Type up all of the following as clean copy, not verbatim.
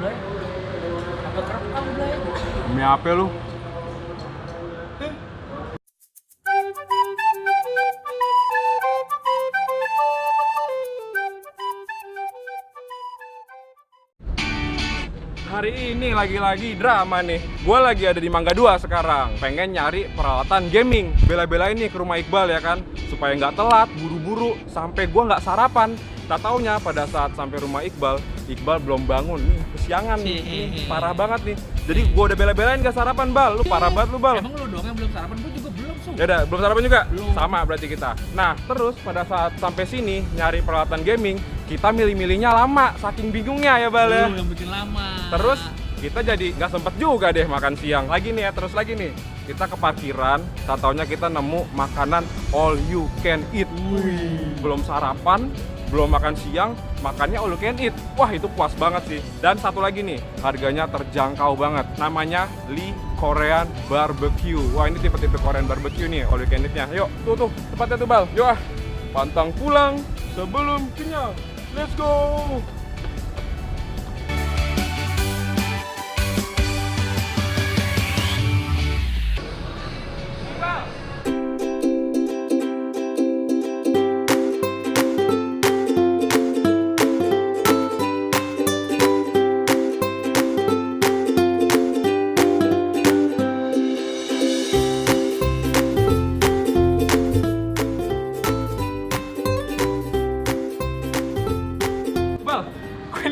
Blay. Apa kerekam, Blay? Demi apa lu? Hari ini lagi-lagi drama nih. Gue lagi ada di Mangga 2 sekarang. Pengen nyari peralatan gaming. Bela-belain nih ke rumah Iqbal ya kan. Supaya nggak telat, buru-buru, sampai gue nggak sarapan. Tak taunya pada saat sampai rumah Iqbal, Iqbal belum bangun. Nih, kesiangan nih. Parah banget nih. Jadi gue udah bela-belain gak sarapan, Bal. Lu parah banget lu, Bal. Emang lu doang yang belum sarapan? Gue juga belum, Su. Ya udah, belum sarapan juga? Belum. Sama berarti kita. Nah, terus pada saat sampai sini nyari peralatan gaming, kita milih-milihnya lama, saking bingungnya ya, Bal ya. Lu yang bikin lama. Terus kita jadi nggak sempet juga deh makan siang. Lagi nih ya, terus lagi nih. Kita ke parkiran, tak taunya kita nemu makanan all you can eat. Belum sarapan, belum makan siang, makannya all you can eat. Wah, itu puas banget sih. Dan satu lagi nih, harganya terjangkau banget. Namanya Lee Korean Barbecue. Wah, ini tipe-tipe Korean barbecue nih, all you can eat-nya. Yuk, tuh, tempatnya tuh, Bal. Yuk ah, pantang pulang sebelum kenyang. Let's go!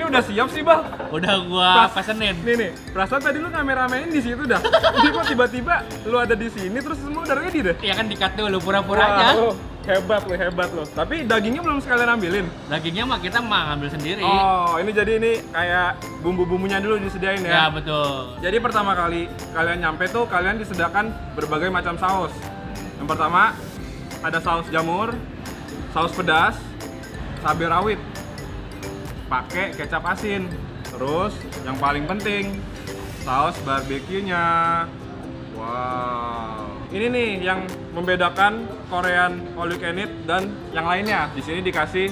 Udah siap sih, Bal? Udah gua pesenin. Nih, perasaan tadi lu ngeramenin di situ dah. Jadi kok tiba-tiba lu ada di sini terus semua udah ready deh. Ya kan di-cut dulu pura-puranya. Wah, hebat lu. Tapi dagingnya belum sekalian ambilin. Dagingnya mah kita mah ngambil sendiri. Oh, ini jadi ini kayak bumbu-bumbunya dulu disediain ya. Ya, betul. Jadi pertama kali kalian nyampe tuh kalian disediakan berbagai macam saus. Yang pertama ada saus jamur, saus pedas, cabai rawit, pakai kecap asin. Terus yang paling penting saus barbeque-nya. Wow. Ini nih yang membedakan Korean all you can eat dan yang lainnya. Di sini dikasih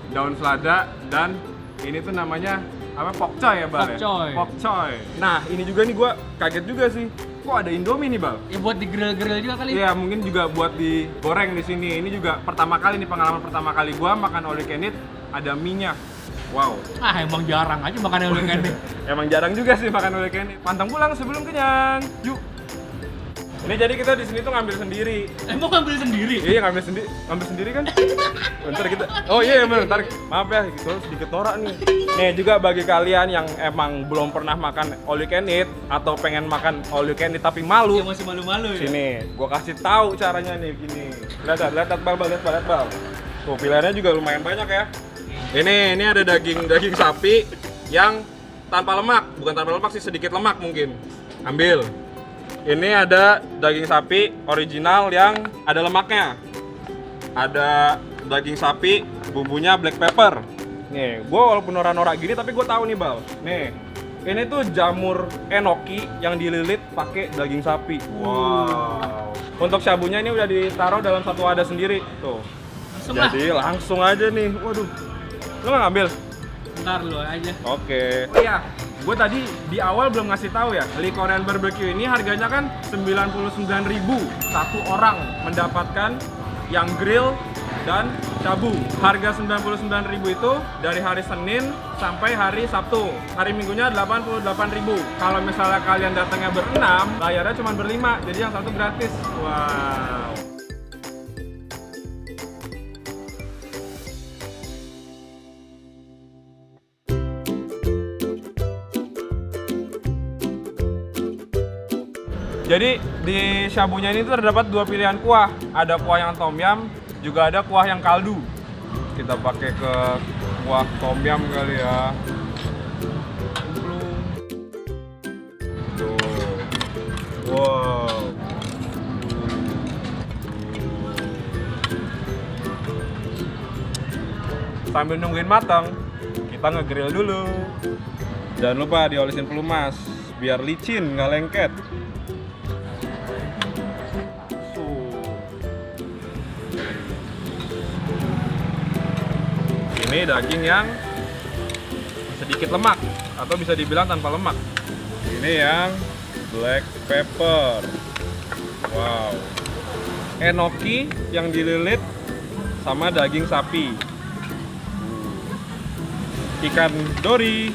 daun selada dan ini tuh namanya apa? Pokcoy ya, Bal? Pokcoy. Pokcoy. Nah, ini juga nih gua kaget juga sih. Kok ada Indomie nih, Bal? Ya buat di-grill-grill juga kali. Iya, mungkin juga buat digoreng di sini. Ini juga pertama kali nih, pengalaman pertama kali gua makan all you can eat, ada mie-nya. Wow. Ah, emang jarang aja makan yang all you can eat. Emang jarang juga sih makan all you can eat. Pantang pulang sebelum kenyang. Yuk. Ini jadi kita di sini tuh ngambil sendiri. Emang ngambil sendiri? Iya, ngambil sendiri kan? Bentar kita. Oh iya, bentar. Maaf ya, gitu sedikit norak nih. Nih juga bagi kalian yang emang belum pernah makan all you can eat atau pengen makan all you can eat tapi malu. Yang masih malu-malu ya. Sini, gua kasih tahu caranya nih gini. Lihat Bal. Tuh, pilihannya juga lumayan banyak ya. Ini ada daging sapi yang tanpa lemak, bukan tanpa lemak sih, sedikit lemak mungkin. Ambil. Ini ada daging sapi original yang ada lemaknya. Ada daging sapi bumbunya black pepper. Nih, gue walaupun norak-norak gini tapi gue tahu nih, Bal. Nih, ini tuh jamur enoki yang dililit pakai daging sapi. Wow. Untuk shabunya ini udah ditaruh dalam satu wadah sendiri. Tuh. Jadi langsung aja nih. Waduh. Lu nggak ngambil? Ntar lu aja. Oke. Iya, gue tadi di awal belum ngasih tahu ya. Lee Korean Barbecue ini harganya kan 99.000 satu orang mendapatkan yang grill dan shabu. Harga 99.000 itu dari hari Senin sampai hari Sabtu. Hari Minggunya 88.000. Kalau misalnya kalian datangnya berenam, bayarnya cuma berlima. Jadi yang satu gratis. Wow. Jadi di shabunya ini tuh terdapat dua pilihan kuah. Ada kuah yang tom yum, juga ada kuah yang kaldu. Kita pakai ke kuah tom yum kali ya. Tuh. Wow. Sambil nungguin matang, kita ngegrill dulu. Jangan lupa diolesin pelumas biar licin, nggak lengket. Ini daging yang bisa sedikit lemak atau bisa dibilang tanpa lemak. Ini yang black pepper. Wow. Enoki yang dililit sama daging sapi. Ikan dori.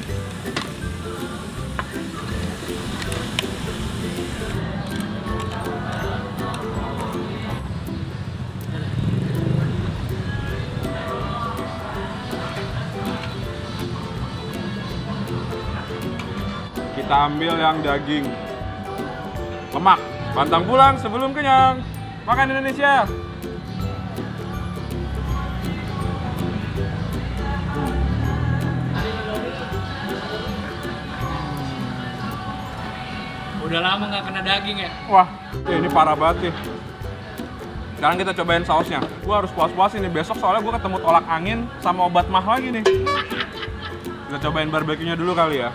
Kita ambil yang daging lemak. Pantang pulang sebelum kenyang. Makan Indonesia. Udah lama nggak kena daging ya? Wah, ini parah banget nih. Sekarang kita cobain sausnya. Gua harus puas-puasin nih besok soalnya gua ketemu tolak angin sama obat mah lagi nih. Kita cobain barbeque-nya dulu kali ya.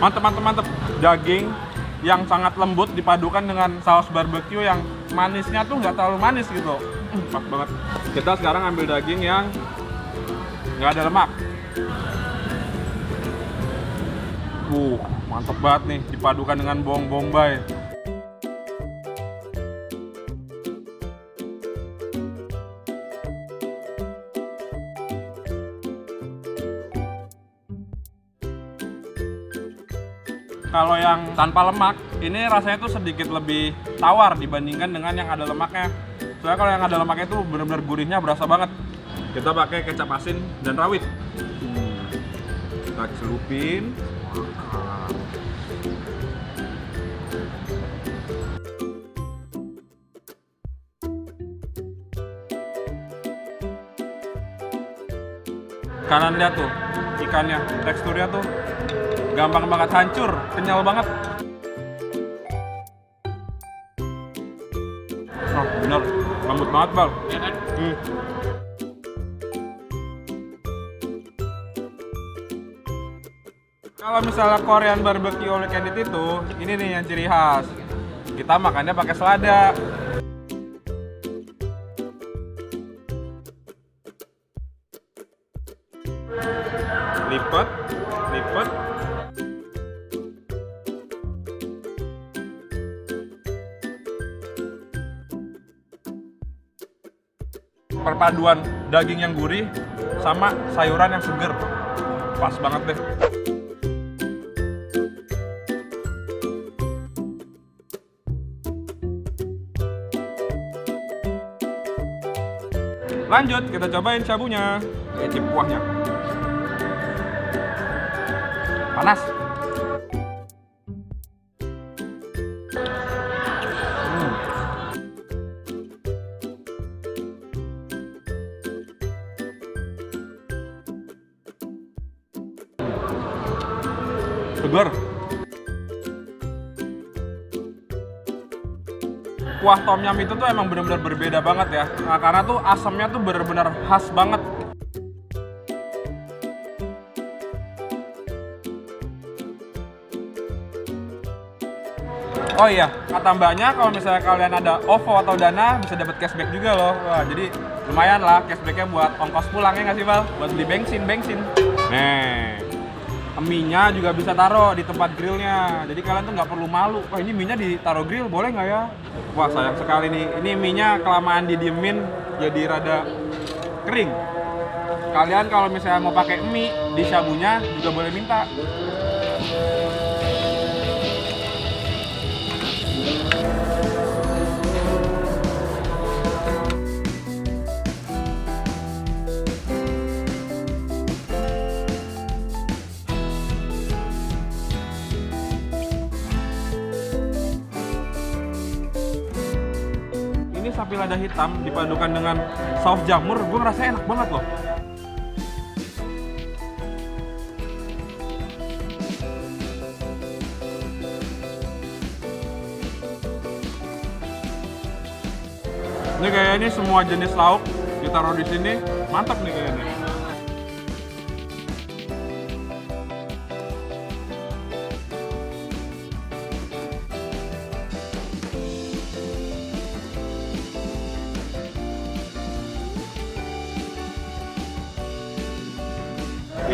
Mantep, mantep, mantep. Daging yang sangat lembut dipadukan dengan saus barbeque yang manisnya tuh nggak terlalu manis gitu. Pas banget. Kita sekarang ambil daging yang nggak ada lemak. Mantep banget nih dipadukan dengan bawang bombay. Kalau yang tanpa lemak, ini rasanya tuh sedikit lebih tawar dibandingkan dengan yang ada lemaknya. Soalnya kalau yang ada lemaknya tuh benar-benar gurihnya berasa banget. Kita pakai kecap asin dan rawit. Kita celupin. Kanan lihat tuh, ikannya, teksturnya tuh gampang banget hancur, kenyal banget. Oh bener, lembut banget Bal. Ya kan? Kalau misalnya Korean barbecue all you can eat itu, ini nih yang ciri khas. Kita makannya pakai selada. Lipat, lipat. Perpaduan daging yang gurih sama sayuran yang seger. Pas banget deh. Lanjut, kita cobain shabunya. Icip kuahnya. Panas. Segar. Kuah tom yum itu tuh emang benar-benar berbeda banget ya. Nah, karena tuh asamnya tuh benar-benar khas banget. Oh iya, kata mbaknya kalau misalnya kalian ada OVO atau Dana bisa dapat cashback juga loh. Wah, jadi lumayan lah cashbacknya buat ongkos pulangnya nggak sih Val? Buat beli bensin. Nih, mie-nya juga bisa taruh di tempat grillnya. Jadi kalian tuh nggak perlu malu. Wah ini mie-nya ditaruh grill boleh nggak ya? Wah sayang sekali nih. Ini mie-nya kelamaan didiemin jadi rada kering. Kalian kalau misalnya mau pakai mie di shabunya juga boleh minta. Ini sapi lada hitam dipadukan dengan saus jamur, gue ngerasa enak banget loh. Ini kayaknya semua jenis lauk ditaruh di sini, mantap nih kayaknya.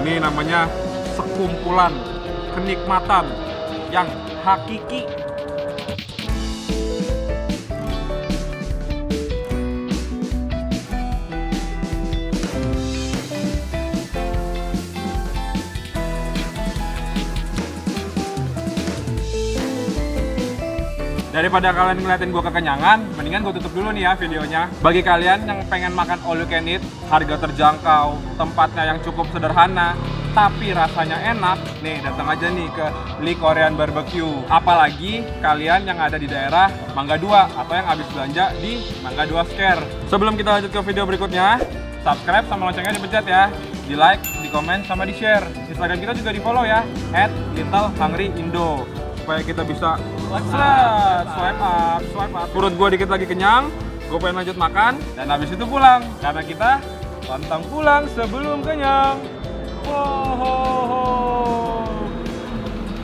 Ini namanya sekumpulan kenikmatan yang hakiki. Daripada kalian ngeliatin gue kekenyangan, mendingan gue tutup dulu nih ya videonya. Bagi kalian yang pengen makan all you can eat, harga terjangkau, tempatnya yang cukup sederhana, tapi rasanya enak, nih datang aja nih ke Lee Korean Barbecue. Apalagi kalian yang ada di daerah Mangga 2 atau yang habis belanja di Mangga 2 Square. Sebelum kita lanjut ke video berikutnya, subscribe sama loncengnya dipencet ya. Di like, di komen, sama di share. Instagram kita juga di follow ya, @littlehungryindo. Supaya kita bisa swipe up. Perut gue dikit lagi kenyang, gue pengen lanjut makan, dan habis itu pulang. Karena kita pantang pulang sebelum kenyang.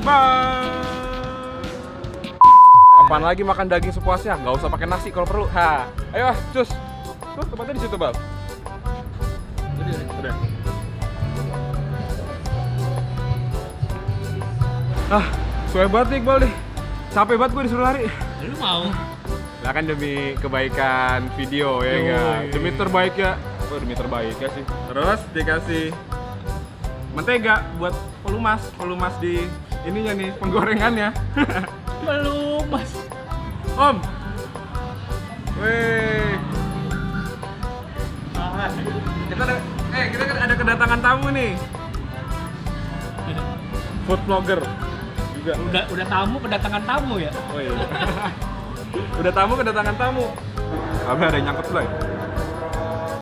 Bye. Apaan lagi makan daging sepuasnya? Gak usah pakai nasi kalau perlu. Ha, ayo cus. Tuh tempatnya di situ bal. Udah. Suwe banget nih Iqbal nih. Capek banget gue disuruh lari. Lu mau? Lah kan demi kebaikan video ya kan. Demi terbaik ya. Demi terbaik ya sih. Terus dikasih mentega buat pelumas di ininya nih, penggorengannya. Pelumas. Om. Weh. Kita kan ada kedatangan tamu nih. Food vlogger juga. Udah tamu kedatangan tamu ya? Oh iya. Udah tamu kedatangan tamu. Kami ada yang nyangkut lah.